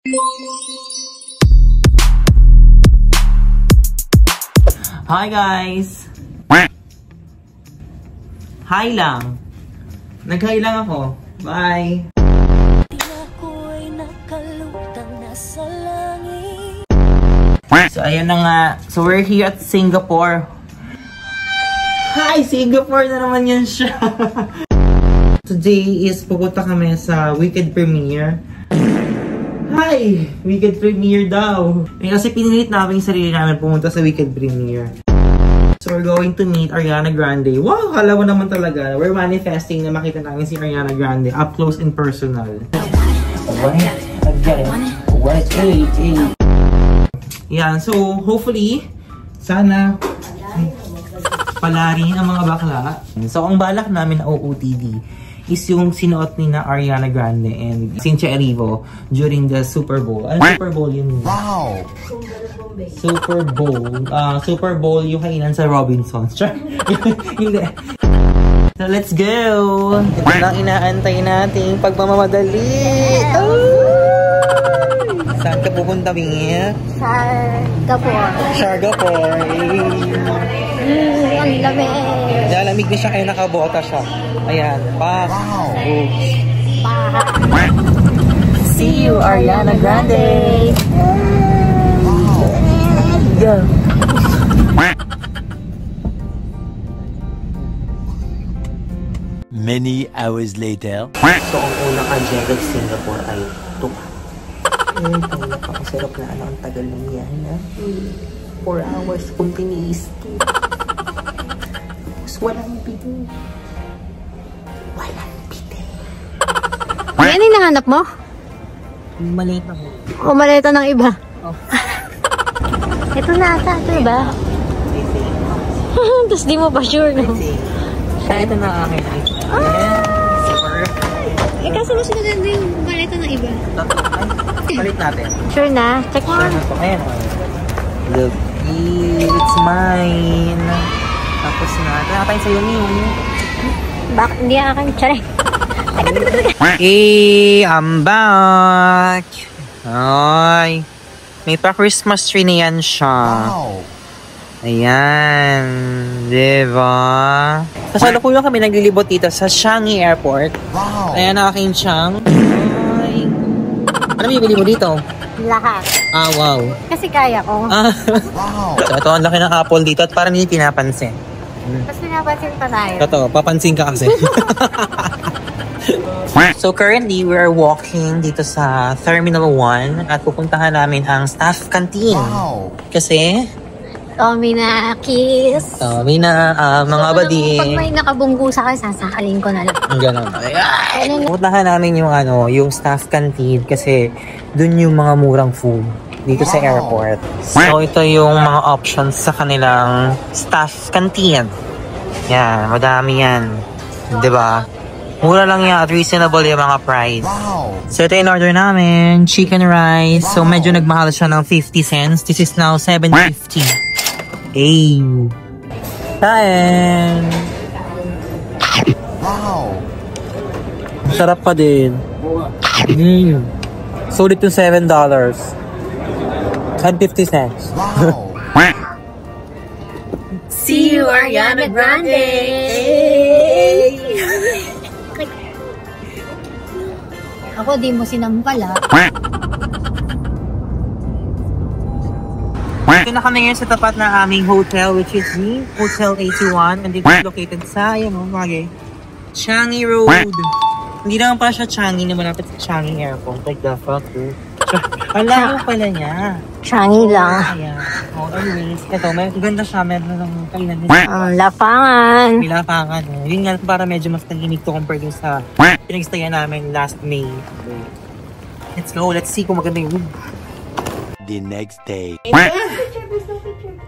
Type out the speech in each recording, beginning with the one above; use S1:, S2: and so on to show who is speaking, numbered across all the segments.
S1: Hi guys! Hi lang! Nag-hi lang ako. Bye! So ayan na nga. So we're here at Singapore. Hi! Singapore na naman yan siya! Today is pupunta kami sa weekend premiere. Hi! Weekend premiere daw! Kasi pinilit namin yung sarili namin pumunta sa weekend premiere. So we're going to meet Ariana Grande. Wow! Kala mo naman talaga. We're manifesting na makita namin si Ariana Grande up close and personal. Yan. So hopefully, sana palarin ang mga bakla. So ang balak namin na OOTD is yung sinuot ni na Ariana Grande and Cynthia Erivo during the Super Bowl. Ano Super Bowl yun? Wow! Super Bowl. Super Bowl yung kainan sa Robinsons. Hindi. So let's go! Ito lang inaantay natin pagmamamadali. Saan ka pupunta, Bing?
S2: Singapore.
S1: Singapore.
S2: Ang lamig.
S1: Lalamig na siya kaya nakabota siya. Ayan. Pak. Wow. See you, Ariana Grande. Go.
S3: Many hours later.
S1: So, ang unang agenda sa Singapore ay ito. Napakasarap na ano, ang tagal lang yan. 4 hours kung tiniis. Tapos walang bigo. Walang bigo.
S2: Ano yung nahanap mo?
S1: Malita mo.
S2: O malita ng iba? Oh. Ito na ata, ito ba? Tapos di mo pa sure, no?
S1: Ito na akin.
S2: Eh, kaso mas maganda yung malita ng iba.
S1: Palit natin.
S2: Sure na? Check mo.
S1: Ayan. Look, it's mine. Tapos na. Kaya tayo sa'yo niyo.
S2: Bakit hindi akin? Tsare.
S1: Hey, I'm back. Ay. May pa-Christmas tree na yan siya. Wow. Ayan. Diba? Kasalukuyan kami naglilibot dito sa Changi Airport. Wow. Ayan ang aking Chang. Ay. Ano bibili mo dito?
S2: Lahat.
S1: Ah, wow.
S2: Kasi kaya ko.
S1: Wow. So, ito ang laki ng apple dito at parang hindi pinapansin.
S2: Tapos pinapansin pa tayo.
S1: Totoo, papansin ka kasi. So currently, we are walking dito sa Terminal 1 at pupuntahan namin ang staff canteen. Wow. Kasi
S2: Tommy na kiss.
S1: Tommy na mga abadi.
S2: Pag may nakabunggo sa akin, sasakalin ko na lang.
S1: Ganon. Pupuntahan namin yung yung staff canteen kasi dun yung mga murang food dito sa airport. So ito yung mga options sa kanilang staff canteen. Yan, madami yan. Diba? Mura lang yan at reasonable yung mga price. Wow. So ito yung order namin, chicken rice. Wow. So medyo nagmahal siya ng 50 cents. This is now 7.50. Ay. Kain. Wow. Sarap pa din. Sulit yung $7. And 50 cents. Wow. See you, Ariana Grande!
S2: Ako, di mo sinampala.
S1: Ito na kami ngayon sa tapat ng aming hotel, which is the Hotel 81. And it's located sa, Changi Road. Hindi naman pala siya Changi na malapit sa Changi Airport. Like the fuck, dude. Alam mo pala niya.
S2: Changi lang.
S1: Ayan. Oh, anyways, ito, may ganda siya. Meron ng kainan din.
S2: Lapangan.
S1: May lapangan. Yun nga, para medyo mas nag-inig to compare dun sa pinagstayan namin last May. Okay. Let's go. Let's see kung maganda yung room.
S3: The next day.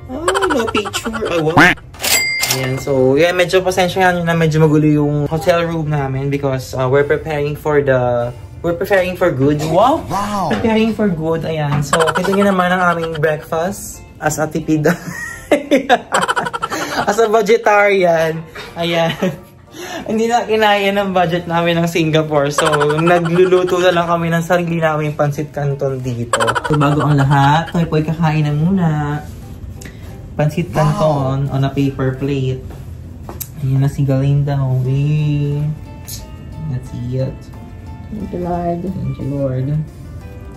S1: Oh, no picture. Oh, wow. Ayan, so, yeah, medyo pasensya na medyo magulo yung hotel room namin because we're preparing for good. Wow! Wow! Preparing for good. Ayan. So, kita nyo naman ang aming breakfast as a tipid. As a vegetarian. Ayan. Hindi na kinaya ng budget namin ng Singapore. So, nagluluto na lang kami ng sarili namin pansit canton dito. So, bago ang lahat, tayo po'y kakain na muna. Pansit canton on a paper plate. Ayan na si Galinda. Okay. Let's eat.
S2: Thank you, Lord.
S1: Thank you, Lord.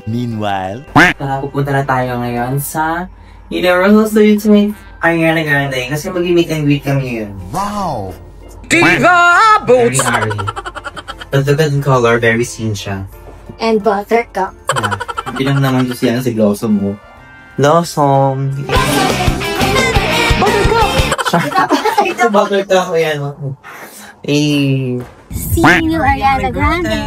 S3: Meanwhile,
S1: Pupunta na tayo ngayon sa Universal Studios with Ariana Grande kasi mag-meet and greet kami yun.
S3: wow!
S1: Diva Boots! Very Harry. But the good color, very scene siya.
S2: And buttercup.
S1: Yeah. Bilang naman doon siya si Blossom mo. Blossom! Buttercup! Ito buttercup ko yan. Eh...
S2: See you, Ariana Grande.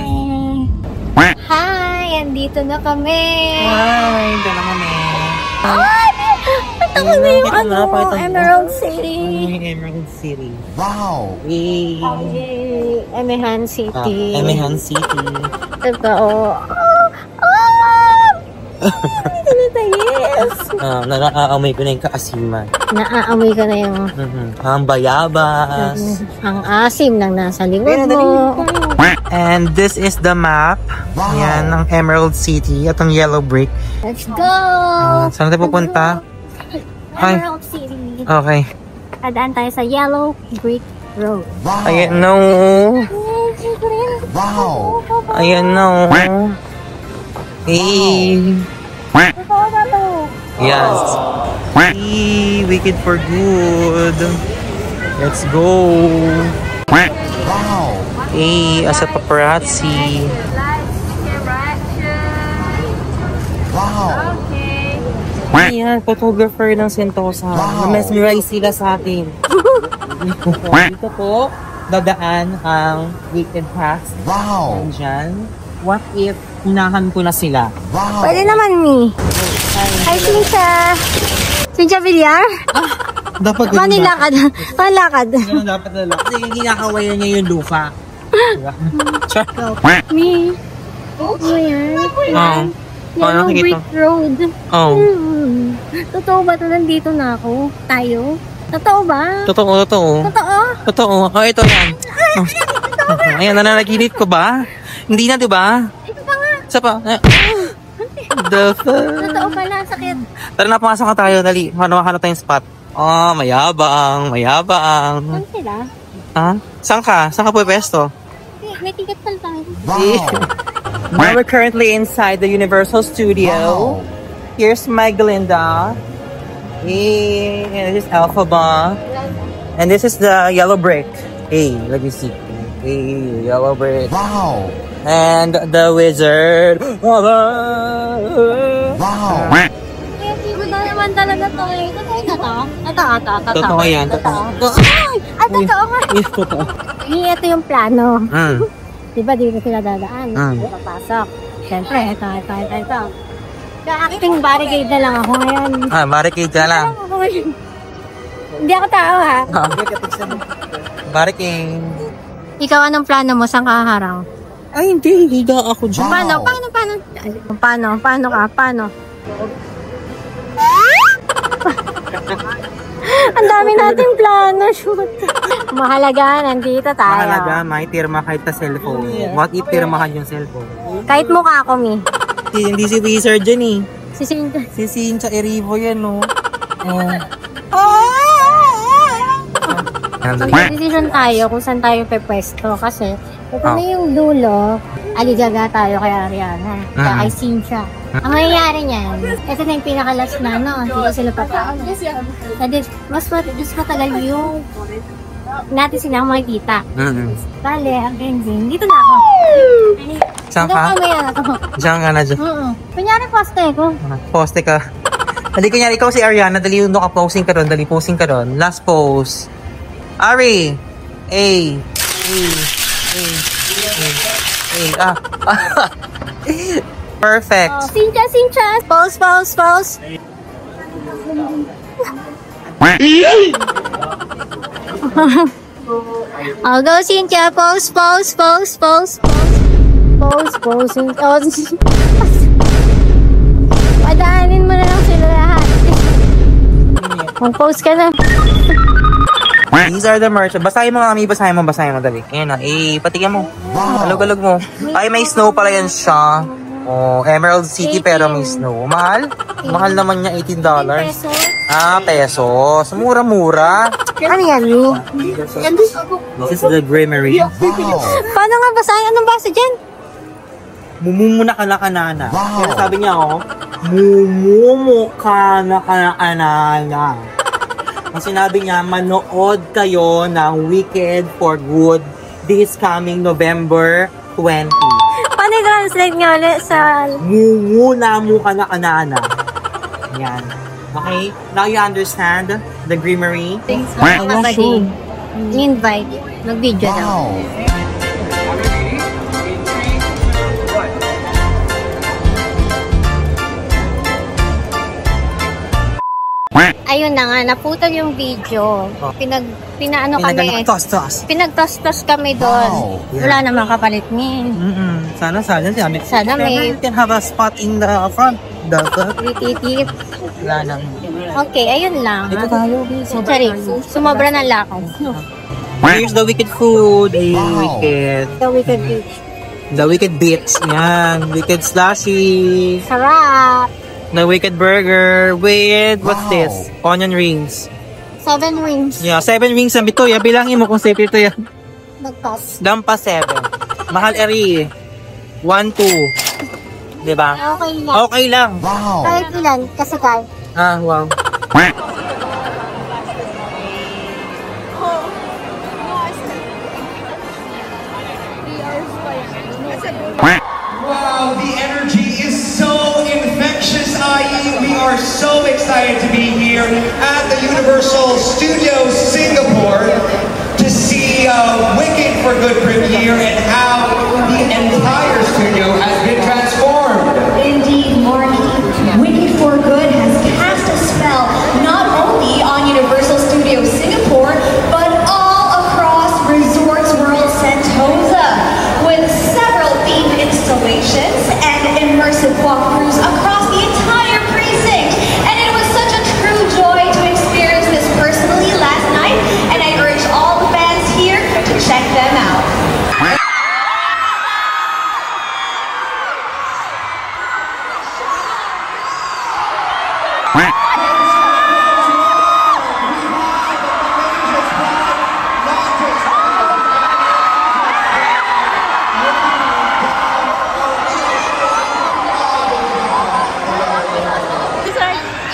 S2: Hi! Andito na kami.
S1: Hi! Ito naman eh.
S2: Ay! Ito ko na yung Emerald City.
S1: Emerald City.
S3: Wow!
S1: Eh...
S2: Yay! Emehan City.
S1: Emehan City.
S2: Totoo. Yes!
S1: Nakaamoy ko na yung kaasiman.
S2: Naaamoy ka na yung
S1: Ang bayabas.
S2: ang asim ng nasa likod mo.
S1: And this is the map.
S3: Wow.
S1: Yan, ng Emerald City. At ang yellow brick.
S2: Let's go!
S1: Saan tayo pupunta? Ay.
S2: Emerald City.
S1: Okay.
S2: Dadaan tayo sa Yellow Brick Road.
S3: Wow!
S1: Ayan no.
S3: Wow!
S1: Ayan no. Hey.
S2: Totoo na to.
S1: Yes. Hey, wicked for good. Let's go.
S3: Wow!
S1: Hey, as a paparazzi.
S3: Wow!
S1: Ayan, photographer ng Sentosa.
S3: Wow.
S1: Na-mesmerize sila sa atin. Dito po, dadaan ang Wicked Pass.
S3: Wow!
S1: Diyan. What if unahan ko na sila?
S3: Wow!
S2: Pwede naman, Mi. Hi, Cynthia. Cynthia Villar?
S1: Dapat
S2: Paano yung lakad? Paano lakad?
S1: Ganun dapat na lang. Kasi ginakawayan niya yung lupa. Diba? Char.
S2: Mi. Oh, yan. Yellow
S1: nakikita.
S2: Brick Road.
S1: Oh.
S2: Totoo ba ito? Nandito na ako? Tayo? Totoo ba?
S1: Totoo.
S2: Totoo?
S1: Totoo. Oh, ito yan. Oh. Ayan, nananaginip ko ba? Hindi na, di ba?
S2: Ito pa nga.
S1: Isa pa. The fuck?
S2: Totoo pala. Sakit.
S1: Tara na, pumasok na tayo. Dali. Hanap tayong spot. Oh, mayabang.
S2: Saan sila?
S1: Ha? Saan ka? Saan ka po pesto?
S2: May ticket pala tayo.
S3: Wow!
S1: Now we're currently inside the Universal Studio.
S3: Wow.
S1: Here's my Glinda. Hey, and this is Alphaba. And this is the yellow brick. Hey, let me see. Hey, yellow brick.
S3: Wow!
S1: And the wizard.
S3: Wow!
S2: Hindi naman talaga to eh. Totoo.
S1: Totoo yan.
S2: Totoo. Ay, totoo nga.
S1: Yes, totoo.
S2: Ito yung plano. Diba dito sila dadaan?
S1: Mm.
S2: Papasok. Siyempre, ito. Acting barricade na lang ako ngayon.
S1: Barricade ka lang.
S2: Hindi ako tao ha.
S1: Barricade.
S2: Ikaw, anong plano mo? Saan ka haharang?
S1: Ay, hindi. Higa ako dyan.
S3: Wow.
S2: Paano? Ang dami nating plano, shoot. Mahalaga, nandito tayo.
S1: Mahalaga, may pirma kahit sa cellphone.
S2: Yes.
S1: What if pirmahan yung cellphone?
S2: Kahit mukha ko, Mi.
S1: Hindi si Wizard dyan eh.
S2: Si Cynthia.
S1: Si Cincha Erivo yan, no?
S2: Decision tayo kung saan tayo pepwesto. Kasi, ito na yung dulo. Aligaga tayo kay Ariana. Kaya kay Cynthia. Ang mangyayari niyan, ito na yung pinaka-last na, no? Dito sila patao. Mas matagal yung natin silang makikita. Bale, ang ending. Dito na ako.
S1: Saan ka? Diyan ka na dyan.
S2: Kunyari, poste ko.
S1: Poste ka. Dali kunyari, ikaw si Ariana. Dali yung naka-posing ka doon. Dali posing ka doon. Last pose. Ari! A. Perfect.
S2: Oh, Cynthia. Pose. I'll go, Cynthia. Pose. Padaanin mo na lang sila lahat. Mag-pose ka na.
S1: These are the merch. Basahin mo kami, basahin mo, dali. Ayan na, patikin mo. Alog-alog mo. Ay, may snow pala yan siya. Oh, Emerald City pero may snow. Mahal? Mahal naman niya, $18.
S2: Pesos.
S1: Pesos. Mura-mura.
S2: Ano yan, Lu?
S1: This is the Grimery.
S2: Paano nga basahin? Anong basa dyan?
S1: Mumumuna ka na kanana.
S3: Wow.
S1: Kaya sabi niya, mumumu ka na kanana. Ang sinabi niya, manood kayo ng Wicked for Good this coming November 20.
S2: Paano i-translate nga ulit sa...
S1: Mumuna mo ka na kanana. Yan. Okay? Now you understand the Grimery?
S2: Thanks for kapatid. Invite. Mag-video daw. Ayun na nga, naputol yung video. Pinaano kami. Pinagtos-tos kami doon.
S3: Wow.
S2: Wala namang kapalit niya.
S1: Sana
S2: may...
S1: you can have a spot in the front.
S2: Titip.
S1: Wala nang.
S2: Okay, ayun lang.
S1: Ito tayo.
S2: Sorry, sumobra ng lakaw.
S1: Here's the wicked food.
S3: Wow.
S2: The Wicked Beach.
S1: The wicked bits. Yan. Wicked slushy.
S2: Sarap!
S1: The wicked burger with, what's
S3: Wow.
S1: this? Onion rings.
S2: 7 rings.
S1: Yeah, 7 rings ang bito. Bilangin mo kung safe ito yan.
S2: Nagtos.
S1: Dampa 7. Mahal eri. 1, 2. Diba?
S2: Okay lang.
S1: Okay lang.
S3: Wow.
S2: Kahit ilan, kasi kahit.
S1: Wow.
S4: Wow, the energy is so infectious, IE. We are so excited to be here at the Universal Studios Singapore to see Wicked for Good premiere and how the entire studio has been transformed.
S5: Indeed, Marky. Wicked for Good has cast a spell not only on Universal Studios Singapore, but all across Resorts World Sentosa, with several themed installations and immersive walkthroughs across the entire precinct. And it was such a true joy to experience this personally last night, and I urge all the fans here to check them out.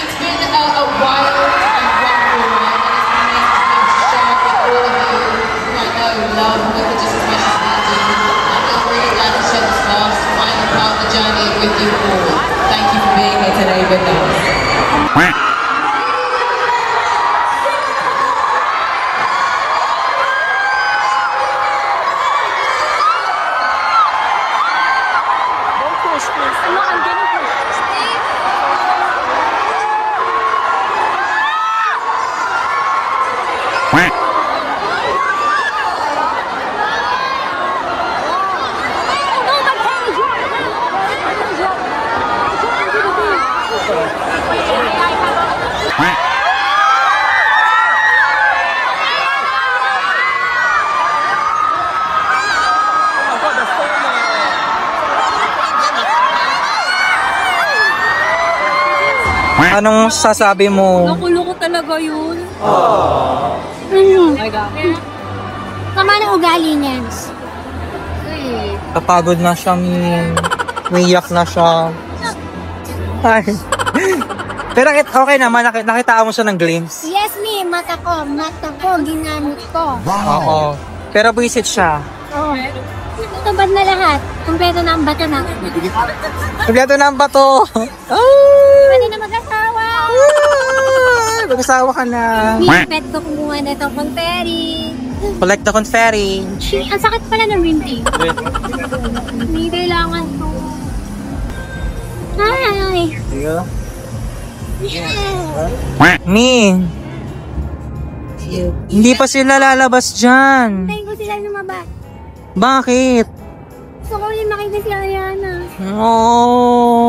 S6: It's been a wild and wonderful ride, and it's been shared with all of you who I know love Wicked just as much as we do. I feel really glad to share this last final part of the journey with you all. Thank you for being here today with us.
S1: Anong sasabi mo?
S2: Nakuloko talaga yun. Tama na ugali niya.
S1: Kapagod na siya, umiyak na siya. Ay. Pero okay naman, nakitaan mo siya ng glimpse.
S2: Yes, mata ko, ginamit ko.
S1: Oo. Pero buisit siya.
S2: Oh. Tubad na lahat. Kumpleto na ang bato na.
S1: Kompleto na ang bato.
S2: Pwede na mag-asawa.
S1: Mag-asawa ka na.
S2: Pet ko kumuha na ito kung Perry.
S1: Collect the confetti.
S2: Ang sakit pala ng rinty. Hindi kailangan ko. Hi!
S1: Mi! Hindi pa sila lalabas dyan.
S2: Tayo ko sila lumabas.
S1: Bakit?
S2: Gusto ko ulit makita si Ariana.
S1: Oh.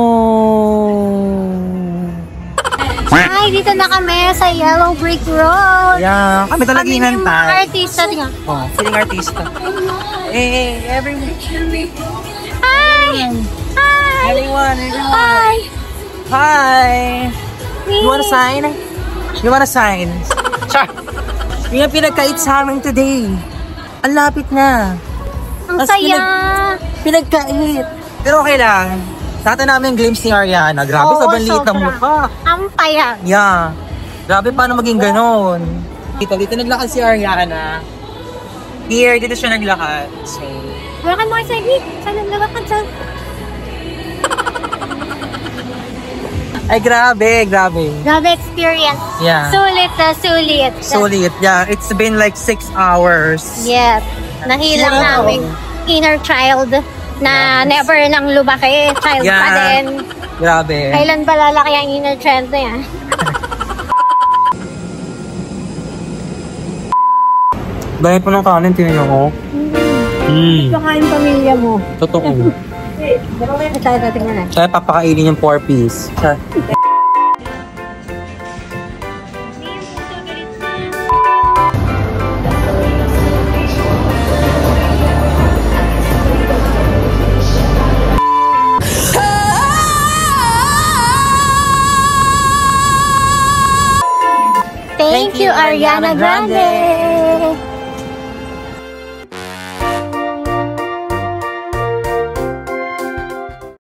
S2: Hi Hi! Dito na kami sa Yellow Brick Road.
S1: Yeah, kami talaga
S2: Kami yung mga
S1: inantay.
S2: artista. Tingnan.
S1: Oh, feeling artista. Hey, everyone.
S2: Hi! Hi!
S1: Everyone, everyone.
S2: Hi!
S1: Hi! You wanna sign? You wanna sign? Char! Yung pinagkait sa amin today. Ang lapit na.
S2: Ang
S1: Tas
S2: saya!
S1: Pinagkait. Pero okay lang. Dati namin yung glimpse ni Ariana. Grabe,
S2: Oo,
S1: sobrang liit ng
S2: sobra.
S1: mukha.
S2: Ang payag.
S1: Yeah. Grabe, paano maging ganon? Dito naglakad si Ariana. Here, dito siya naglakad. So,
S2: Wala mo sa igit. Saan ang lalakad sa...
S1: ay, grabe.
S2: Grabe experience.
S1: Yeah.
S2: Sulit na sulit.
S1: Solid. Yeah, it's been like 6 hours.
S2: Yes. Nahilang
S1: Wow.
S2: namin inner child na never nang lumaki. Child pa din.
S1: Grabe.
S2: Kailan ba lalaki ang inner child na yan?
S1: Dahil po ng kanin, tinignan ko.
S2: Kakain pamilya mo.
S1: Totoo.
S2: Tayo tingnan na.
S1: Kaya papakainin yung 4-piece.
S2: Thank you, Ariana Grande!